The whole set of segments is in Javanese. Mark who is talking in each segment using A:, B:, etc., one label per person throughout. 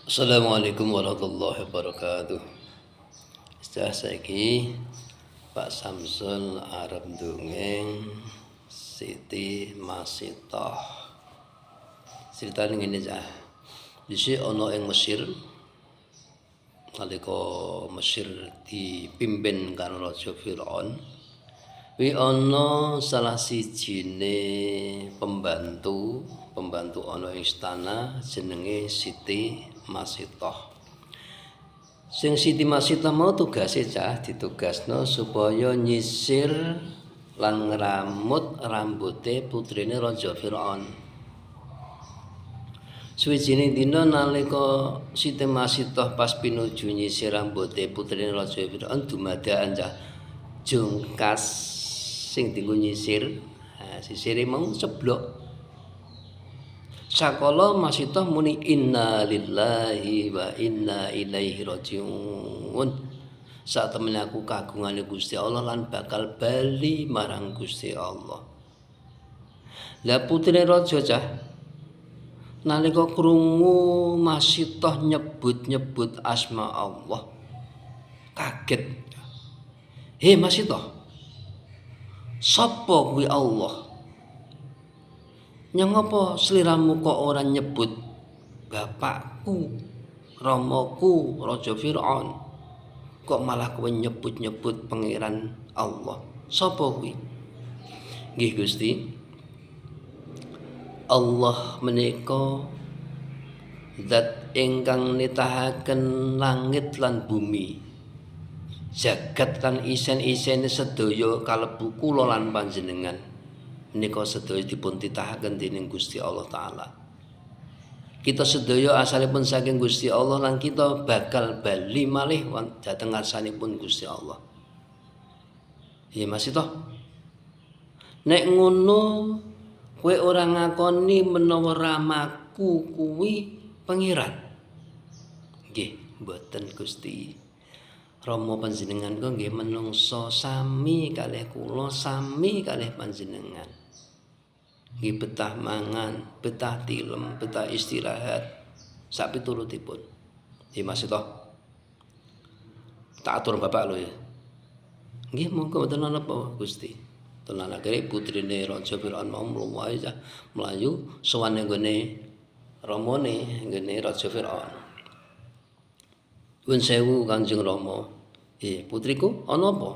A: Assalamualaikum warahmatullahi wabarakatuh. Istilah saiki Pak Samsul arep ndongeng Siti Masitoh. Ceritane ngene cah. Dhisik ana ing Mesir. Nalika Mesir dipimpin karo Raja Firaun, kuwi ana salah sijine pembantu ana ing istana jenenge Siti Masitoh. Sing Siti Masitoh mau tugase cah ditugasno supaya nyisir lan ngramut rambuté putrine Raja Firaun. Suwijine dina nalika Siti Masitoh pas pinuju nyisir rambuté putrine Raja Firaun dumadakan cah jungkas sing dienggo nyisir. Sisire mau ceblok. Sakala Masitoh muni inna lillahi wa inna ilaihi rajiun. Sak temene aku kagungane Gusti Allah lan bakal bali marang Gusti Allah. Lah putrine raja cah nalika krungu Masitoh nyebut-nyebut asma Allah kaget. Hei Masitoh, sapa kuwi Allah? Yang apa sliramu kok ora nyebut bapakku, ramaku, Raja Firaun? Kok malah kowe nyebut-nyebut pangeran Allah? Sapa kuwi? Nggih Gusti, Allah menika zat ingkang nitahaken langit lan bumi. Jagat lan isen-isene sedaya kalebu kula lan panjenengan. Menika sedaya dipun titahaken dening Gusti Allah taala. Kita sedaya asalipun saking Gusti Allah lan kita bakal bali malih dhateng ngarsanipun Gusti Allah. Ya Masitoh. Nek ngono kowe ora ngakoni menawa ramaku kuwi pangeran. Nggih, mboten Gusti. Rama panjenengan kok nggih menungso sami kalih kula, sami kalih panjenengan. Nggih betah mangan, betah tilem, betah istirahat sak piturutipun. Nggih Masitoh. Tak atur bapak lho ya. Nggih monggo mboten napa Gusti. Tenan akhire putrine Raja Firaun mau mlayu sowan nggone ramane nggone Raja Firaun. Nuwun sewu Kanjeng Rama. Putriku ana apa?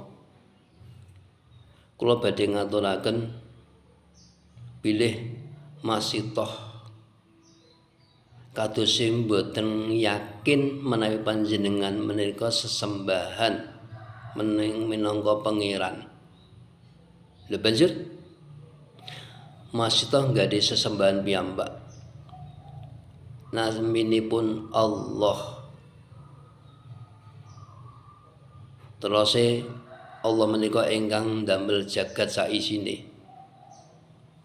A: Kula badhe ngaturaken bilih Masitoh kados mboten yakin menawi panjenengan menika sesembahan minangka pangeran. Lha banjur Masitoh nggade sesembahan piyambak. Naminipun Allah. Terus Allah menika ingkang ndamel jagat sak isine.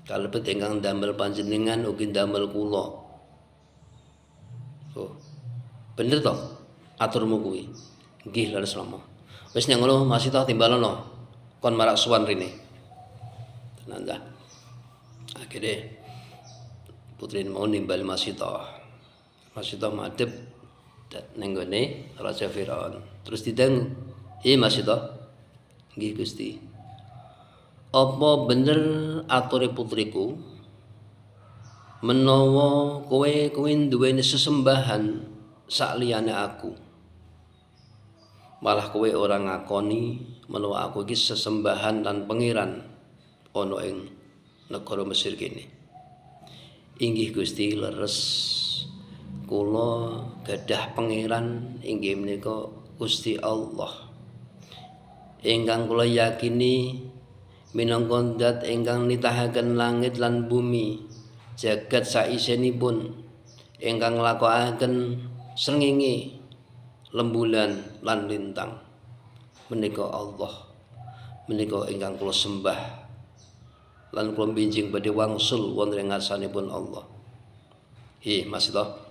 A: Kalebet ingkang ndamel panjenengan ugi ndamel kula. Oh. Bener to? Aturmu kuwi. Nggih leres Rama. Wis nek ngono Masitoh timbalono. Kon marak suwan rene. Tenan ta. Akhire putri mau nimbali Masitoh. Masitoh madhep ning gone Raja Firaun. Terus didangu, Masitoh. Nggih Gusti. Apa bener ature putriku menawa kowe duweni sesembahan sakliyane aku? Malah kowe ora ngakoni menawa aku iki sesembahan lan pangeran ana ing negara Mesir kene. Inggih Gusti leres. Kula gadah pangeran inggih menika Gusti Allah. Ingkang kula yakini minangka zat ingkang nitahaken langit lan bumi, jagat saisenipun, ingkang nglakokaken srengenge, rembulan lan lintang. Menika Allah. Menika ingkang kula sembah lan kula benjing badhe wangsul wonten ing ngarsanipun Allah. Masitoh.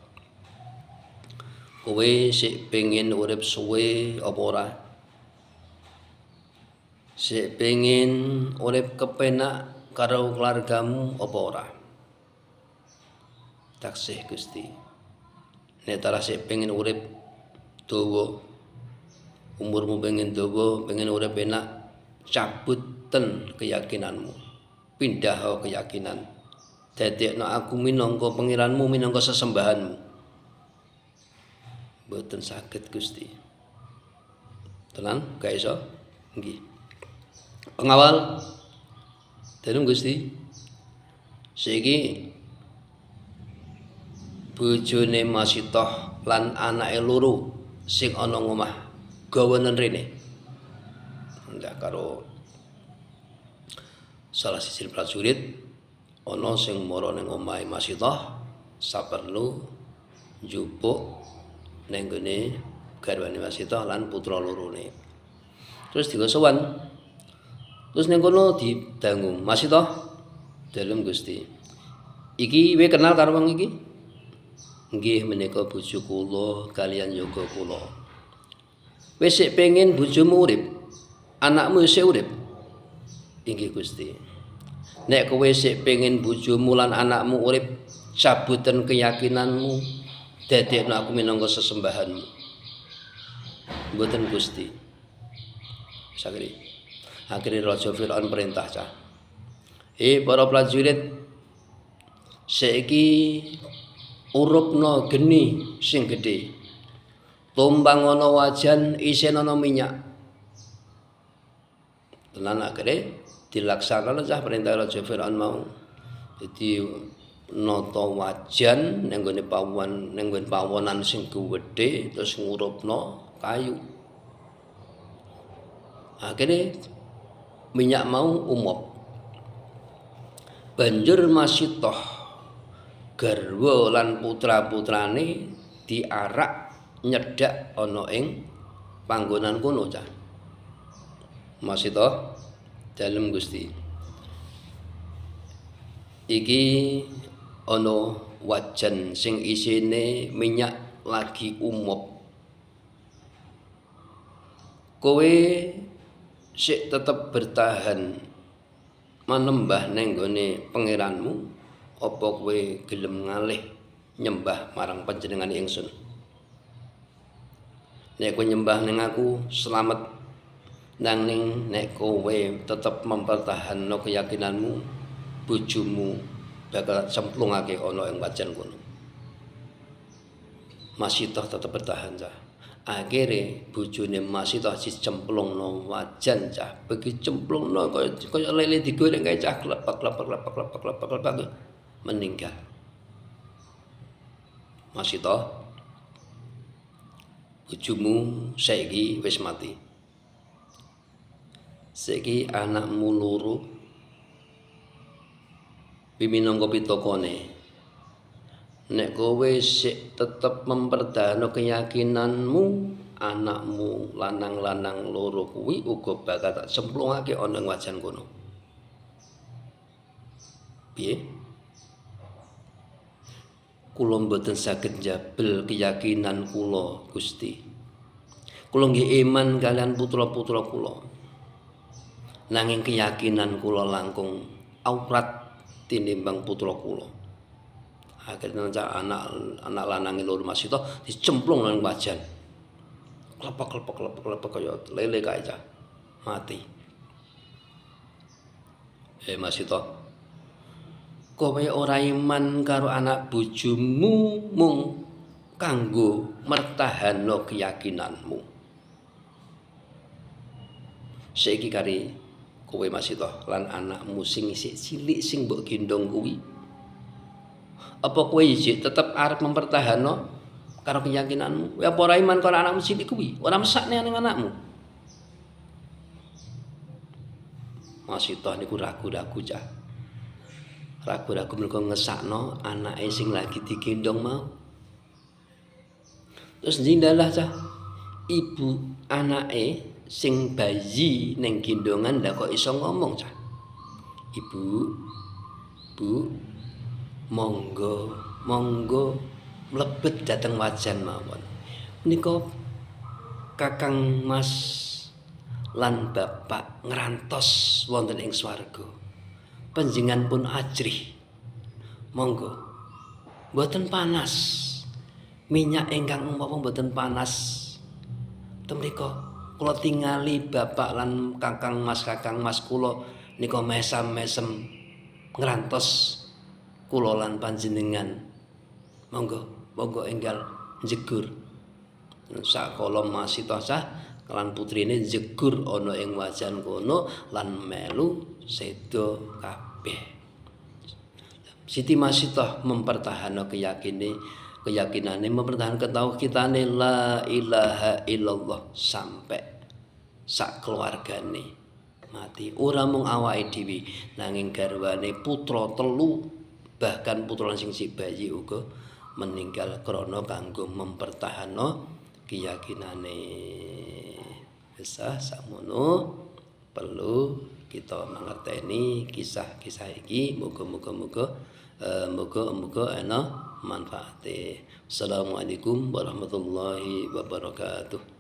A: Kowe sik pengin urip suwe apa ora? Sik pengin urip kepenak karo keluargamu apa ora? Taksih Gusti. nek tasih pengen urip dawa, umurmu pengen dawa, pengen urip enak, cabuten keyakinanmu. Pindah keyakinan. Dadekno aku minangka pangeranmu, minangka sesembahanmu. Mboten saged Gusti. Tenan, gak iso? Nggih. Pengawal dalem Gusti. Saiki bojone Masitoh lan anake loro sing ana ngomah gawanen rene. Ndak karo salah siji prajurit ana sing mara ning omahe Masitoh saperlu njupuk ning gone garwane Masitoh lan putra lorone. Terus digosowan. Terus ning kono didangu, Masitoh dalem Gusti. Iki kowe kenal karo wong iki? Nggih menika bojo kula kaliyan yoga kula. Wis sik pengin bojomu urip, anakmu isih urip. Inggih Gusti. Nek kowe sik pengin bojomu lan anakmu urip, cabuten keyakinanmu, dadekno aku minangka sesembahanmu. Mboten Gusti. Sakri. Akhirnya Raja Firaun perintah cah. Para prajurit saiki urupna geni sing gedhe. Tumbang ana wajan isin ana minyak. Tenan akhire dilaksanakan cah perintah Raja Firaun mau. Jadi nata wajan ning gone pawon ning nggon pawonan sing gedhe terus ngurupna kayu. Akhire minyak mau umop. Banjur Masitoh garwa lan putra-putrane diarak nyedak ana ing panggonan kono cah. Masitoh dalem Gusti. Iki ana wajan sing isine minyak lagi umop. Kowe sik tetep bertahan manembah ning gone pangeranmu apa kowe gelem ngalih nyembah marang panjenengane ingsun. Nek kowe nyembah ning aku selamat, nanging nek kowe tetep mempertahanno keyakinanmu, bojomu bakal cemplungake ana ing wajan kono. Masitoh tetep bertahan cah. Akhire bojone Masitoh dicemplungno wajan cah. Begi cemplungno kaya lele digoreng kae cah klepak meninggal. Masitoh bojomu saiki wis mati. Saiki anakmu loro minangka pitakone. Nek kowe sik tetep mempertahankan keyakinanmu, anakmu lanang-lanang loro kuwi uga bakal tak cemplungake ana ing wajan kono. Piye? Kula mboten saged njabel keyakinan kula, Gusti. Kula nggih iman kalian putra-putra kula. Nanging keyakinan kula langkung awrat tinimbang putra kula. Akhirnya anak lanang loro Masitoh dicemplung nang wajan. Klepek kaya lele kae cah. Mati. Masitoh. Kowe ora iman karo anak bojomu mung kanggo mertahanno keyakinanmu. Saiki kari kowe Masitoh lan anakmu sing isih cilik sing mbok gendong kuwi. Apa kowe isih tetep arep mempertahanno karo keyakinanmu? Apa ora iman karo anakmu cilik kuwi? Ora mesakne ning anakmu. Masitoh niku ragu-ragu cah. Ragu-ragu mergo ngesakno anake sing lagi digendong mau. Terus njindalah cah. Ibu anake sing bayi ning gendongan ndak kok iso ngomong cah. Ibu, Bu, monggo mlebet dhateng wajan mawon. Menika Kakang Mas lan Bapak ngrantos wonten ing swarga. Panjenengan pun ajrih. Monggo. Mboten panas. minyak ingkang umpama mboten panas temriko kula tingali bapak lan kakang mas kula nika mesam-mesem ngrantos kula lan panjenengan monggo enggal jegur sakala masita sah lan putrine jegur ana ing wajan kono lan melu seda kabeh. Siti Masitah mempertahankan keyakinane mempertahankan tauhidane la ilaha illallah sampai sak keluargane mati. Ora mung awake dhewe nanging garwane putra telu bahkan putra sing si bayi uga meninggal krana kanggo mempertahankan keyakinane. Kesah sakmono perlu kita mengerteni kisah-kisah iki muga-muga ana manfaate. Assalamualaikum warahmatullahi wabarakatuh.